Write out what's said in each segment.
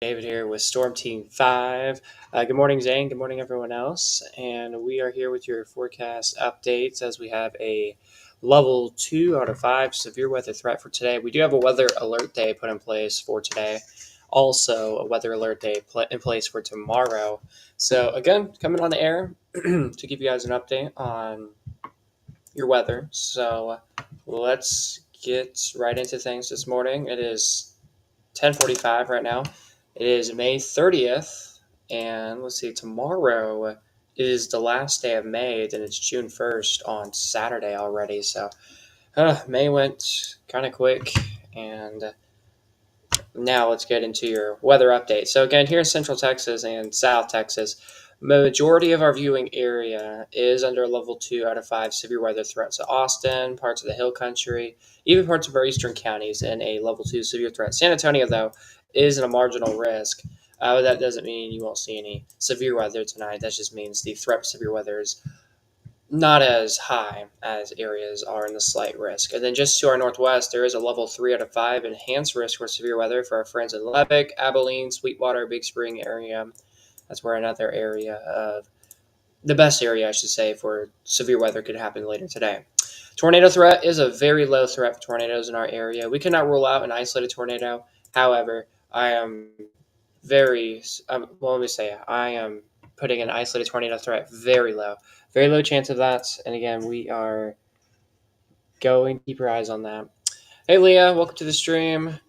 David here with Storm Team 5. Good morning, Zane. Good morning, everyone else. And we are here with your forecast updates as we have a level 2 out of 5 severe weather threat for today. We do have a weather alert day put in place for today. Also, a weather alert day in place for tomorrow. So, again, coming on the air to give you guys an update on your weather. So, let's get right into things this morning. It is 10:45 right now. It is May 30th, and let's see, tomorrow is the last day of May, then it's June 1st on Saturday already. So May went kind of quick, and now let's get into your weather update. So again, here in Central Texas and South Texas, majority of our viewing area is under level 2 out of 5 severe weather threat. So Austin, parts of the Hill Country, even parts of our eastern counties in a level 2 severe threat. San Antonio, though, is in a marginal risk. That doesn't mean you won't see any severe weather tonight. That just means the threat of severe weather is not as high as areas are in the slight risk. And then just to our northwest, there is a level 3 out of 5 enhanced risk for severe weather for our friends in Lubbock, Abilene, Sweetwater, Big Spring area. That's where another area of the best area, I should say, for severe weather could happen later today. Tornado threat is a very low threat for tornadoes in our area. We cannot rule out an isolated tornado. However, I am let me say, I am putting an isolated tornado threat very low. Very low chance of that. And again, we are going to keep your eyes on that. Hey, Leah, welcome to the stream.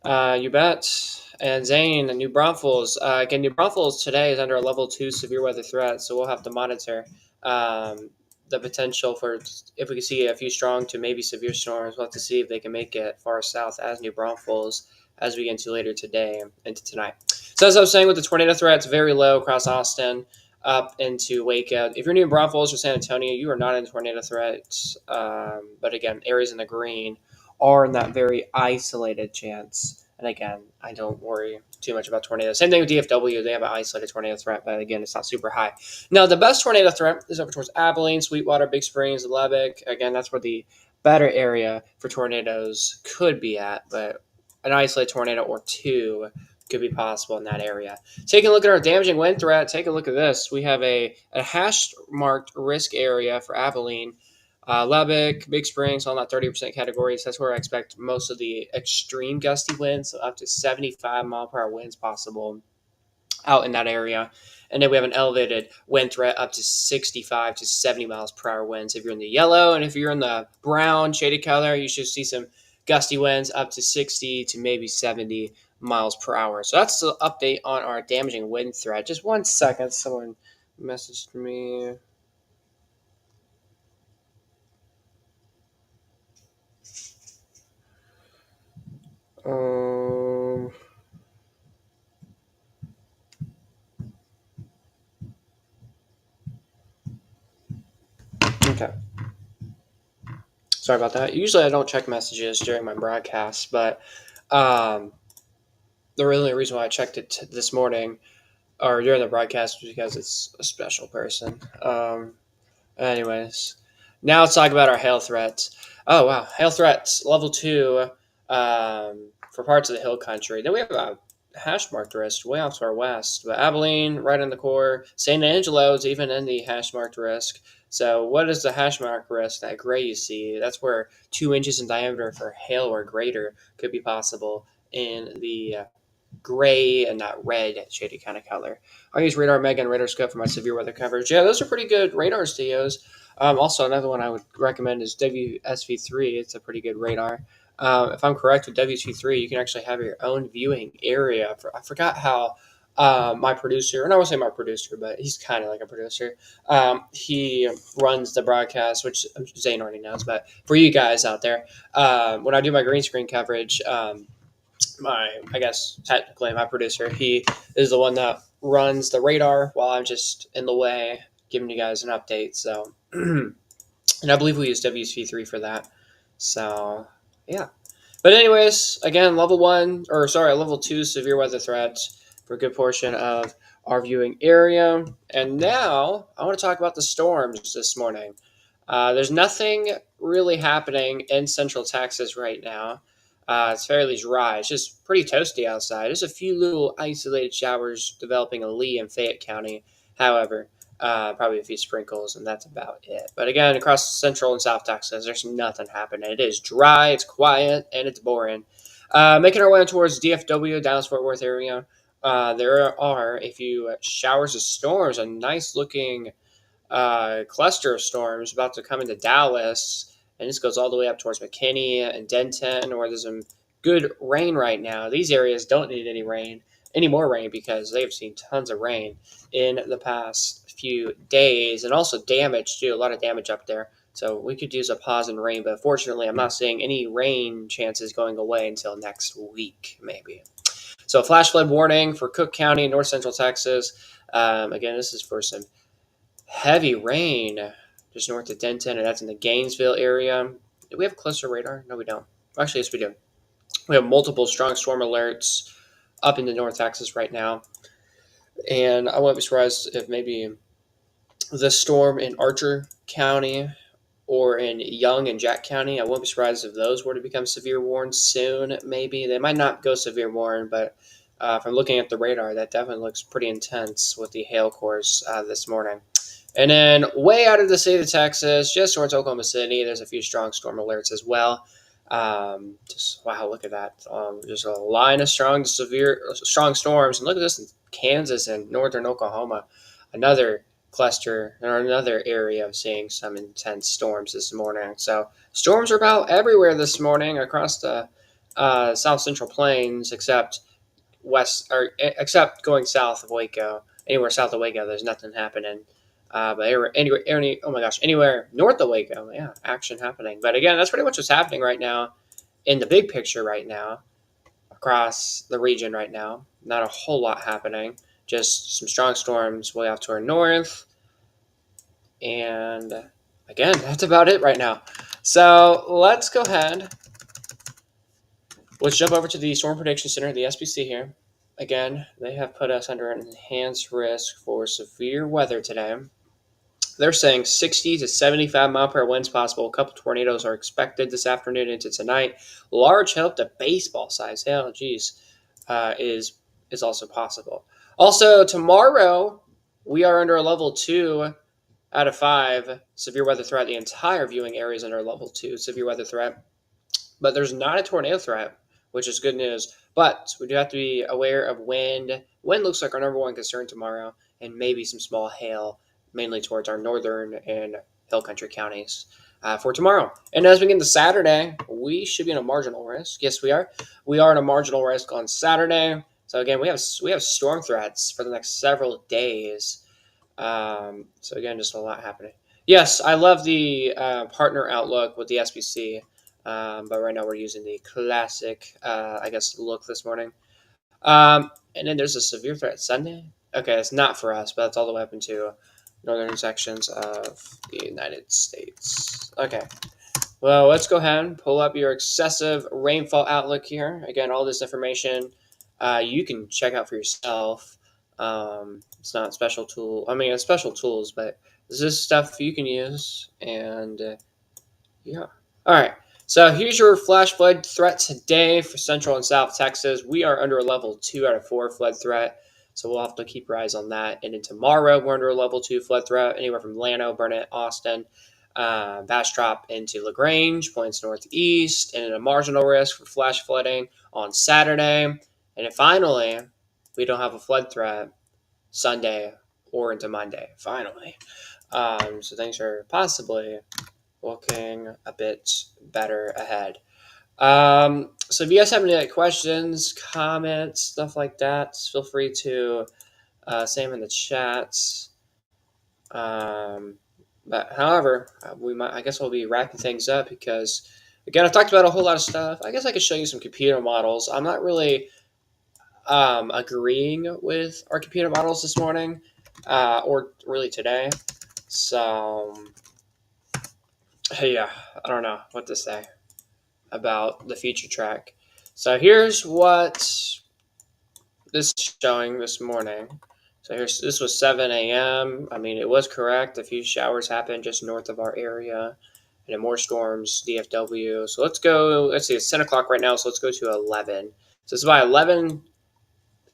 You bet. And Zane, New Braunfels. Again, New Braunfels today is under a level 2 severe weather threat, so we'll have to monitor the potential for if we can see a few strong to maybe severe storms. We'll have to see if they can make it far south as New Braunfels as we get into later today into tonight. So as I was saying, with the tornado threat, it's very low across Austin up into Waco. If you're New Braunfels or San Antonio, you are not in tornado threat. But again, areas in the green are in that very isolated chance. And again, I don't worry too much about tornadoes. Same thing with DFW. They have an isolated tornado threat, but again, it's not super high. Now, the best tornado threat is over towards Abilene, Sweetwater, Big Springs, Lubbock. Again, that's where the better area for tornadoes could be at, but an isolated tornado or two could be possible in that area. Taking a look at our damaging wind threat, take a look at this. We have a hash marked risk area for Abilene. Lubbock, Big Springs, all in that 30% categories. That's where I expect most of the extreme gusty winds, so up to 75-mile-per-hour winds possible out in that area. And then we have an elevated wind threat up to 65 to 70 miles per hour winds if you're in the yellow. And if you're in the brown shaded color, you should see some gusty winds up to 60 to maybe 70 miles per hour. So that's the update on our damaging wind threat. Just 1 second. Someone messaged me. Okay. Sorry about that. Usually I don't check messages during my broadcast, but the only reason why I checked it this morning or during the broadcast was because it's a special person. Anyways, now let's talk about our hail threats. Oh, wow. Hail threats, level 2 for parts of the hill country. Then we have a hash marked risk way off to our west. But Abilene, right in the core. San Angelo is even in the hash marked risk. So what is the hash mark risk? That gray you see, that's where 2 inches in diameter for hail or greater could be possible in the gray and that red shaded kind of color. I use Radar Mega and Radar Scope for my severe weather coverage. Yeah, those are pretty good radars to use. Also, another one I would recommend is WSV3. It's a pretty good radar. If I'm correct with WSV3, you can actually have your own viewing area. I forgot how my producer, and I won't say my producer, but he's kind of like a producer. He runs the broadcast, which Zane already knows. But for you guys out there, when I do my green screen coverage, I guess technically my producer, he is the one that runs the radar while I'm just in the way giving you guys an update. So, and I believe we use WSV3 for that. So, yeah. But anyways, again, level 2 severe weather threats for a good portion of our viewing area. And now I want to talk about the storms this morning. There's nothing really happening in Central Texas right now. It's fairly dry. It's just pretty toasty outside. There's a few little isolated showers developing in Lee and Fayette County. However, probably a few sprinkles, and that's about it. But again, across Central and South Texas, there's nothing happening. It is dry, it's quiet, and it's boring. Making our way towards DFW, Dallas Fort Worth area. There are a few showers of storms, a nice looking cluster of storms about to come into Dallas, and this goes all the way up towards McKinney and Denton, where there's some good rain right now. These areas don't need any more rain, because they've seen tons of rain in the past few days, and also damage too. A lot of damage up there. So we could use a pause in rain, but fortunately, I'm not seeing any rain chances going away until next week, maybe. So, flash flood warning for Cook County, North Central Texas. Again, this is for some heavy rain just north of Denton, and that's in the Gainesville area. Do we have closer radar? No, we don't. Actually, yes, we do. We have multiple strong storm alerts up into North Texas right now. And I wouldn't be surprised if maybe the storm in Archer County or in Young and Jack County, I wouldn't be surprised if those were to become severe warn soon, maybe. They might not go severe warn, but from looking at the radar, that definitely looks pretty intense with the hail course this morning. And then way out of the state of Texas, just towards Oklahoma City, there's a few strong storm alerts as well. Just wow, look at that! Just a line of strong storms, and look at this in Kansas and northern Oklahoma, another cluster or another area of seeing some intense storms this morning. So storms are about everywhere this morning across the South Central Plains, except except going south of Waco. Anywhere south of Waco, there's nothing happening. But anywhere north of Waco, yeah, action happening. But again, that's pretty much what's happening right now in the big picture right now across the region right now. Not a whole lot happening. Just some strong storms way off to our north. And again, that's about it right now. So let's go ahead. Let's jump over to the Storm Prediction Center, the SPC here. Again, they have put us under an enhanced risk for severe weather today. They're saying 60 to 75 mile per hour winds possible. A couple tornadoes are expected this afternoon into tonight. Large hail to baseball size hail, is also possible. Also, tomorrow we are under a level 2 out of 5 severe weather threat. The entire viewing area is under a level 2 severe weather threat. But there's not a tornado threat, which is good news. But we do have to be aware of wind. Wind looks like our number one concern tomorrow, and maybe some small hail, mainly towards our northern and hill country counties for tomorrow. And as we get into Saturday, we should be in a marginal risk. Yes, we are. We are in a marginal risk on Saturday. So again, we have storm threats for the next several days. So again, just a lot happening. Yes, I love the partner outlook with the SBC. But right now we're using the classic, look this morning. And then there's a severe threat Sunday. Okay, it's not for us, but it's all the way up into northern sections of the United States. Okay, well, let's go ahead and pull up your excessive rainfall outlook here. Again, all this information you can check out for yourself. It's not special tool. I mean, it's special tools, but this is stuff you can use. And yeah. All right. So here's your flash flood threat today for Central and South Texas. We are under a level 2 out of 4 flood threat. So we'll have to keep our eyes on that. And then tomorrow, we're under a level 2 flood threat, anywhere from Llano, Burnett, Austin, Bastrop into LaGrange, points northeast, and a marginal risk for flash flooding on Saturday. And then finally, we don't have a flood threat Sunday or into Monday, finally. So things are possibly looking a bit better ahead. So if you guys have any questions, comments, stuff like that, feel free to say them in the chats. But however, I guess we'll be wrapping things up because, again, I've talked about a whole lot of stuff. I guess I could show you some computer models. I'm not really agreeing with our computer models this morning or really today. So yeah, I don't know what to say about the future track. So here's what this is showing this morning. So this was 7 a.m. I mean, it was correct. A few showers happened just north of our area. and then more storms, DFW. So let's go. Let's see, it's 10 o'clock right now, so let's go to 11. So it's by 11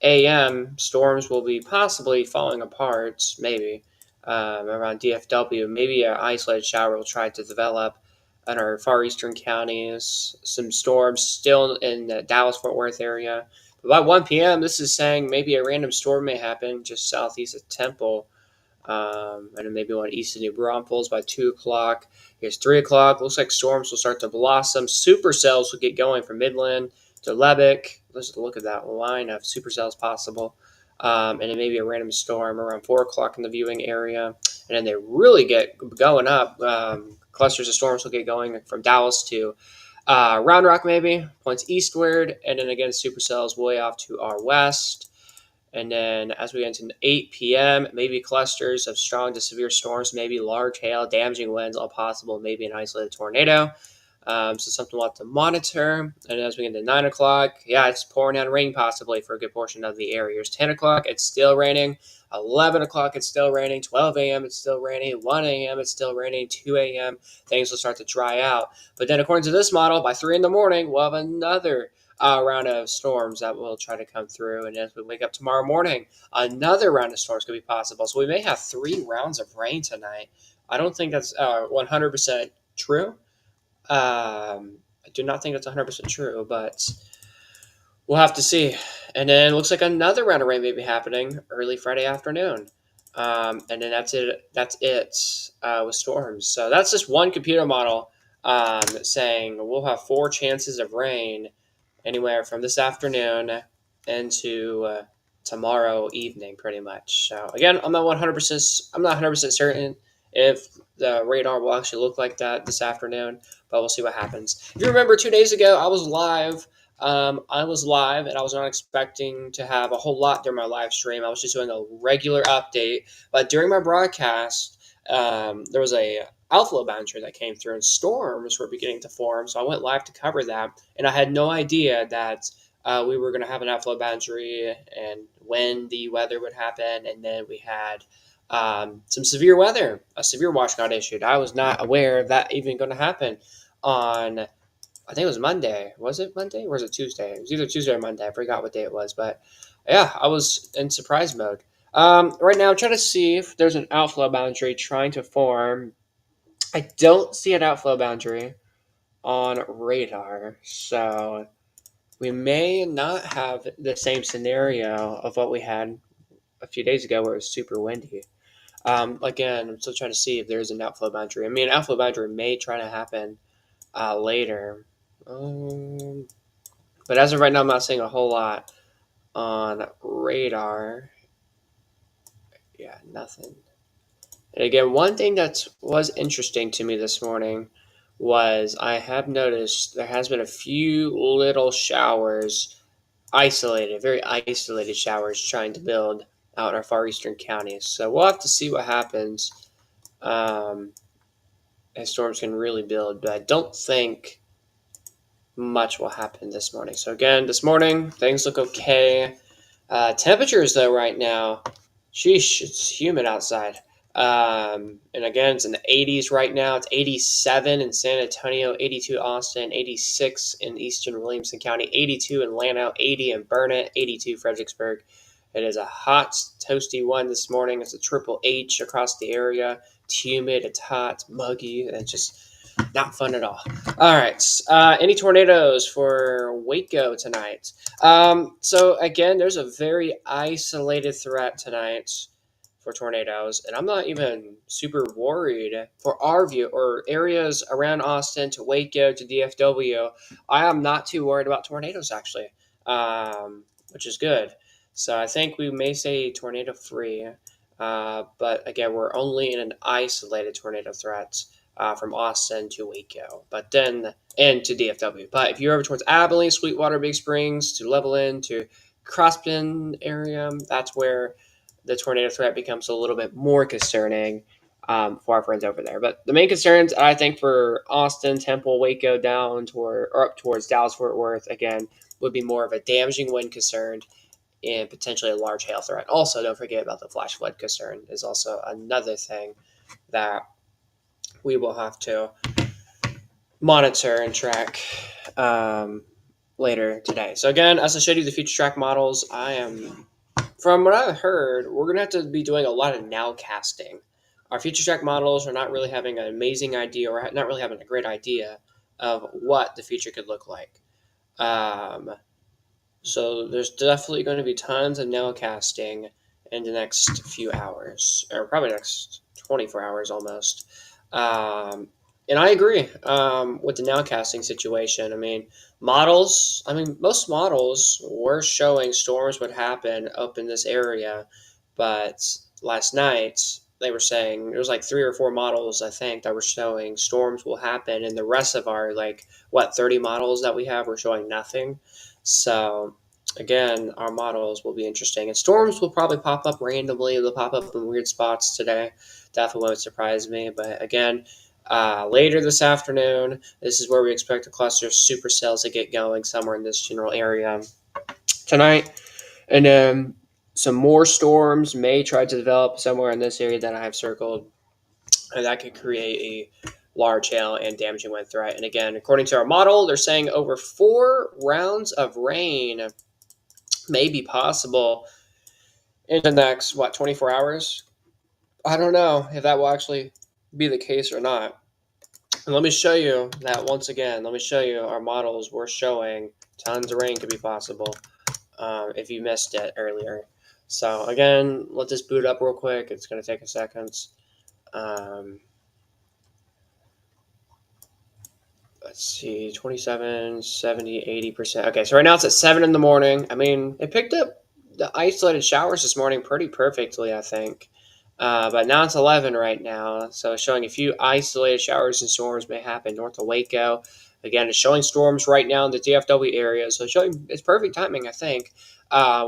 a.m. Storms will be possibly falling apart, maybe around DFW. Maybe an isolated shower will try to develop in our far eastern counties. Some storms still in the Dallas-Fort Worth area. But by 1 p.m., this is saying maybe a random storm may happen just southeast of Temple. And then maybe one east of New Braunfels by 2 o'clock. Here's 3 o'clock. Looks like storms will start to blossom. Supercells will get going from Midland to Lubbock. Let's look at that line of supercells possible. And then maybe a random storm around 4 o'clock in the viewing area. And then they really get going up. Clusters of storms will get going from Dallas to Round Rock, maybe, points eastward. And then again, supercells way off to our west. And then as we get into 8 p.m., maybe clusters of strong to severe storms, maybe large hail, damaging winds, all possible, maybe an isolated tornado. So something we'll have to monitor. And as we get to 9 o'clock, yeah, it's pouring down rain possibly for a good portion of the area. Here's 10 o'clock, it's still raining. 11 o'clock, it's still raining. 12 a.m., it's still raining. 1 a.m., it's still raining. 2 a.m., things will start to dry out. But then according to this model, by 3 in the morning, we'll have another round of storms that will try to come through. And as we wake up tomorrow morning, another round of storms could be possible. So we may have 3 rounds of rain tonight. I don't think that's 100% true. I do not think that's 100% true, but we'll have to see. And then it looks like another round of rain may be happening early Friday afternoon. And then that's it. That's it with storms. So that's just one computer model saying we'll have 4 chances of rain anywhere from this afternoon into tomorrow evening, pretty much. So again, I'm not 100% certain if the radar will actually look like that this afternoon, but we'll see what happens. If you remember, 2 days ago, I was live. And I was not expecting to have a whole lot during my live stream. I was just doing a regular update, but during my broadcast, there was a outflow boundary that came through and storms were beginning to form. So I went live to cover that. And I had no idea that we were going to have an outflow boundary and when the weather would happen. And then we had some severe weather, a severe watch got issued. I was not aware of that even going to happen on, I think it was Monday. Was it Monday or was it Tuesday? It was either Tuesday or Monday. I forgot what day it was. But yeah, I was in surprise mode. Right now, I'm trying to see if there's an outflow boundary trying to form. I don't see an outflow boundary on radar, so we may not have the same scenario of what we had a few days ago where it was super windy. Again, I'm still trying to see if there's an outflow boundary. I mean, an outflow boundary may try to happen later. But as of right now, I'm not seeing a whole lot on radar. Yeah, nothing. And again, one thing that was interesting to me this morning was I have noticed there has been a few little showers, very isolated showers trying to build out in our far eastern counties. So we'll have to see what happens as storms can really build. But I don't think much will happen this morning. So again, this morning, things look okay. Temperatures, though, right now, sheesh, it's humid outside. And again, it's in the 80s right now. It's 87 in San Antonio, 82 Austin, 86 in eastern Williamson County, 82 in Llano, 80 in Burnet, 82 Fredericksburg. It is a hot, toasty one this morning. It's a triple H across the area. It's humid, it's hot, it's muggy, and it's just not fun at all. All right. Any tornadoes for Waco tonight? So again, there's a very isolated threat tonight for tornadoes, and I'm not even super worried for our view or areas around Austin to Waco to DFW. I am not too worried about tornadoes actually, which is good. So I think we may say tornado free, but again, we're only in an isolated tornado threat. From Austin to Waco, but then and to DFW. But if you're over towards Abilene, Sweetwater, Big Springs, to Levelland, to Crosspin area, that's where the tornado threat becomes a little bit more concerning for our friends over there. But the main concerns, I think, for Austin, Temple, Waco, down toward or up towards Dallas, Fort Worth, again, would be more of a damaging wind concern and potentially a large hail threat. Also, don't forget about the flash flood concern is also another thing that we will have to monitor and track later today. So again, as I showed you the future track models, from what I've heard, we're gonna have to be doing a lot of nowcasting. Our future track models are not really having an amazing idea, or not really having a great idea of what the future could look like. So there's definitely going to be tons of nowcasting in the next few hours, or probably next 24 hours almost. And I agree with the nowcasting situation. Most models were showing storms would happen up in this area, but last night they were saying there was like 3 or 4 models, I think, that were showing storms will happen, and the rest of our 30 models that we have were showing nothing. So again, our models will be interesting, and storms will probably pop up randomly. They'll pop up in weird spots today. Definitely won't surprise me. But again, later this afternoon, this is where we expect a cluster of supercells to get going somewhere in this general area tonight, and then some more storms may try to develop somewhere in this area that I have circled, and that could create a large hail and damaging wind threat. And again, according to our model, they're saying over 4 rounds of rain may be possible in the next 24 hours. I don't know if that will actually be the case or not. And let me show you that once again. Let me show you our models. We're showing tons of rain could be possible if you missed it earlier. So again, let this boot up real quick. It's going to take a second. Let's see, 27, 70, 80%. Okay, so right now it's at 7 in the morning. I mean, it picked up the isolated showers this morning pretty perfectly, I think. But now it's 11 right now, so it's showing a few isolated showers and storms may happen north of Waco. Again, it's showing storms right now in the DFW area, so it's perfect timing, I think,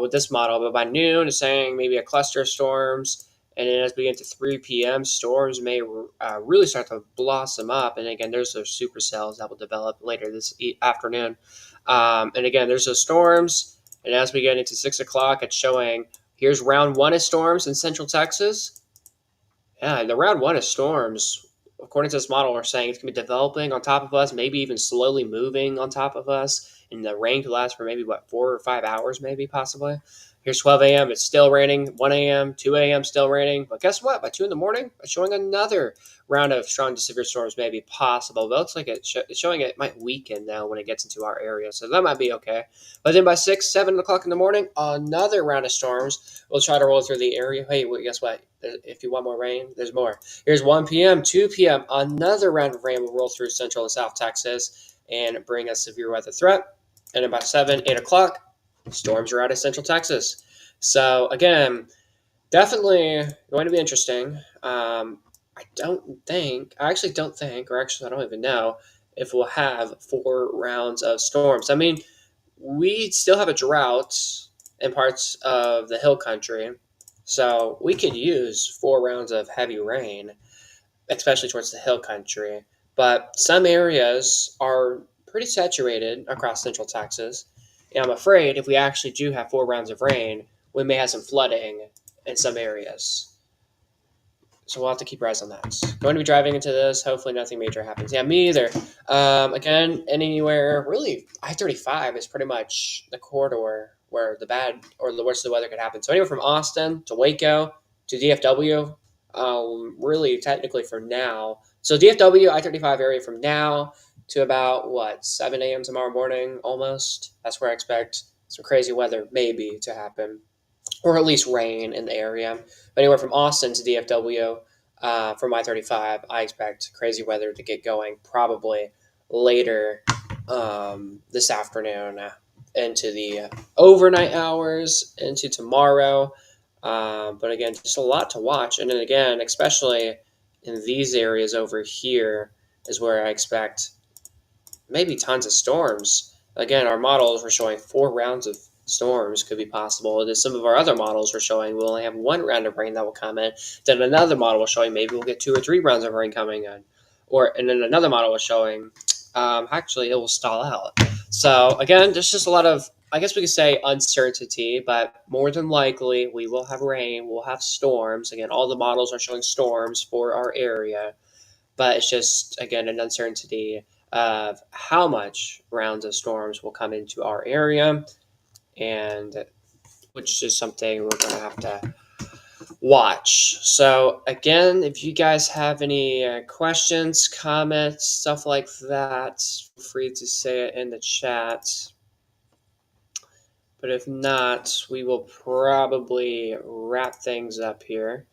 with this model. But by noon, it's saying maybe a cluster of storms. And then as we get to 3 p.m., storms may really start to blossom up. And again, there's those supercells that will develop later this afternoon. And again, there's those storms. And as we get into 6 o'clock, it's showing here's round 1 of storms in central Texas. Yeah, the round 1 of storms, according to this model, are saying it's going to be developing on top of us, maybe even slowly moving on top of us. And the rain could last for maybe, 4 or 5 hours, maybe, possibly. Here's 12 a.m. It's still raining. 1 a.m., 2 a.m. still raining. But guess what? By 2 in the morning, it's showing another round of strong to severe storms may be possible. But it looks like it's showing it might weaken now when it gets into our area. So that might be okay. But then by 6, 7 o'clock in the morning, another round of storms will try to roll through the area. Hey, well, guess what? If you want more rain, there's more. Here's 1 p.m., 2 p.m. Another round of rain will roll through central and south Texas and bring a severe weather threat. And then by 7, 8 o'clock, storms are out of central Texas. So again, definitely going to be interesting. I actually don't think, or actually I don't even know if we'll have 4 rounds of storms. I mean, we still have a drought in parts of the hill country, so we could use 4 rounds of heavy rain, especially towards the hill country. But some areas are pretty saturated across central Texas. And I'm afraid if we actually do have 4 rounds of rain, we may have some flooding in some areas. So we'll have to keep our eyes on that. Going to be driving into this. Hopefully nothing major happens. Yeah, me either. Again, anywhere, really, I-35 is pretty much the corridor where the bad or the worst of the weather could happen. So anywhere from Austin to Waco to DFW, really technically from now. So DFW, I-35 area from now to about, 7 a.m. tomorrow morning almost. That's where I expect some crazy weather maybe to happen, or at least rain in the area. But anywhere from Austin to DFW, from I-35, I expect crazy weather to get going probably later this afternoon into the overnight hours into tomorrow. But again, just a lot to watch. And then again, especially in these areas over here is where I expect maybe tons of storms. Again, our models were showing 4 rounds of storms could be possible. And then some of our other models were showing we'll only have 1 round of rain that will come in. Then another model was showing maybe we'll get 2 or 3 rounds of rain coming in. And then another model was showing actually it will stall out. So again, there's just a lot of, I guess we could say, uncertainty, but more than likely we will have rain, we'll have storms. Again, all the models are showing storms for our area, but it's just, again, an uncertainty of how much rounds of storms will come into our area, and which is something we're going to have to watch. So again, if you guys have any questions, comments, stuff like that, feel free to say it in the chat. But if not, we will probably wrap things up here.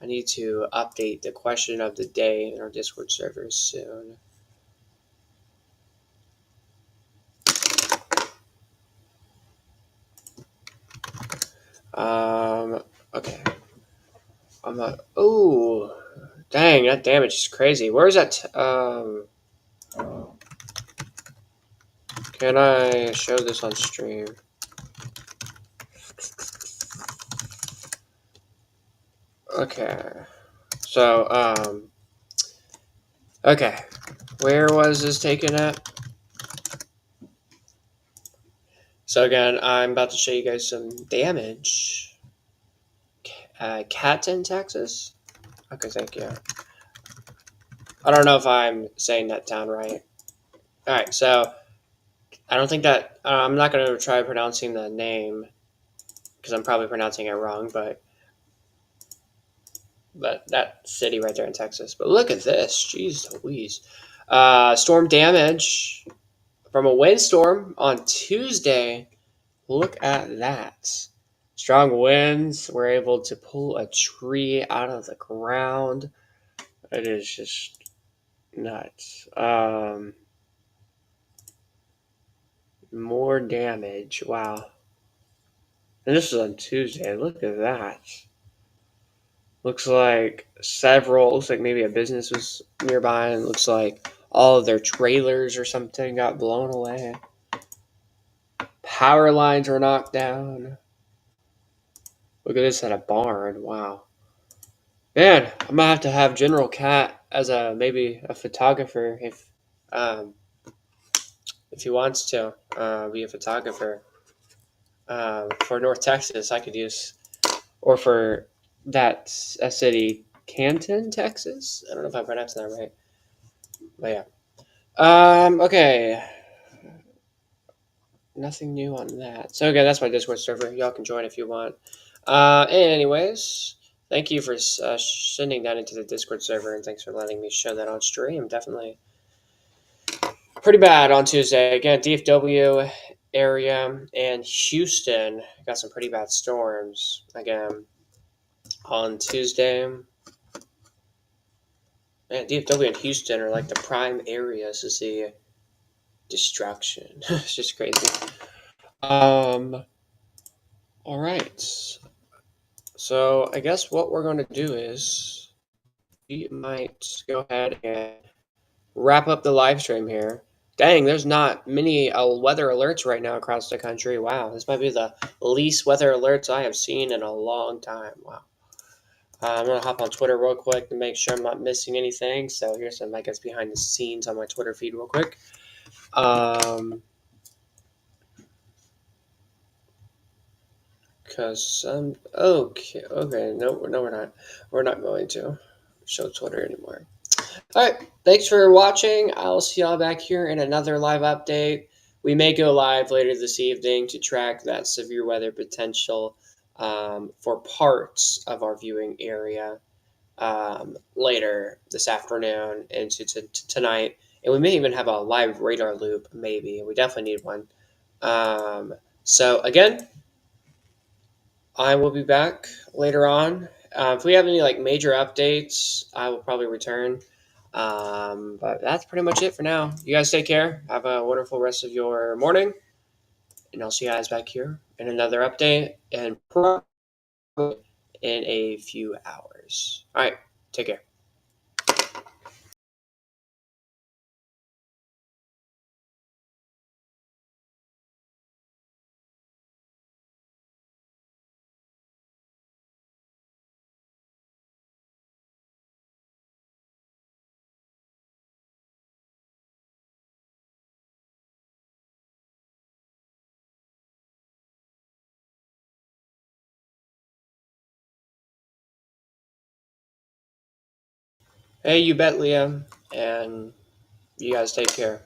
I need to update the question of the day in our Discord server soon. Okay. I'm not. Oh, dang! That damage is crazy. Where is that? Can I show this on stream? Okay. So, okay. Where was this taken at? So again, I'm about to show you guys some damage. Catton, Texas? Okay, thank you. I don't know if I'm saying that down right. Alright, so I don't think that... I'm not going to try pronouncing the name because I'm probably pronouncing it wrong, but that city right there in Texas. But look at this. Jeez Louise. Storm damage from a windstorm on Tuesday. Look at that. Strong winds. We're able to pull a tree out of the ground. It is just nuts. More damage. Wow. And this is on Tuesday. Look at that. Looks like looks like maybe a business was nearby, and looks like all of their trailers or something got blown away. Power lines were knocked down. Look at this at a barn. Wow. Man, I'm gonna have to have General Cat as maybe a photographer if he wants to be a photographer for North Texas. I could use, or for that city, Canton, Texas. I don't know if I pronounced that right, but yeah. Okay. Nothing new on that. So again, that's my Discord server. Y'all can join if you want. Anyways, thank you for sending that into the Discord server, and thanks for letting me show that on stream. Definitely pretty bad on Tuesday. Again, DFW area and Houston got some pretty bad storms. Again, on Tuesday. Man, DFW and Houston are like the prime areas to see destruction. It's just crazy. All right. So I guess what we're going to do is we might go ahead and wrap up the live stream here. Dang, there's not many weather alerts right now across the country. Wow, this might be the least weather alerts I have seen in a long time. Wow. I'm going to hop on Twitter real quick to make sure I'm not missing anything. So here's some, I guess, behind the scenes on my Twitter feed real quick. Because okay, no, we're not. We're not going to show Twitter anymore. All right, thanks for watching. I'll see y'all back here in another live update. We may go live later this evening to track that severe weather potential for parts of our viewing area later this afternoon into tonight. And we may even have a live radar loop, maybe. We definitely need one. So again, I will be back later on. If we have any like major updates, I will probably return. But that's pretty much it for now. You guys take care. Have a wonderful rest of your morning. And I'll see you guys back here in another update and probably in a few hours. All right. Take care. Hey, you bet, Liam. And You guys take care.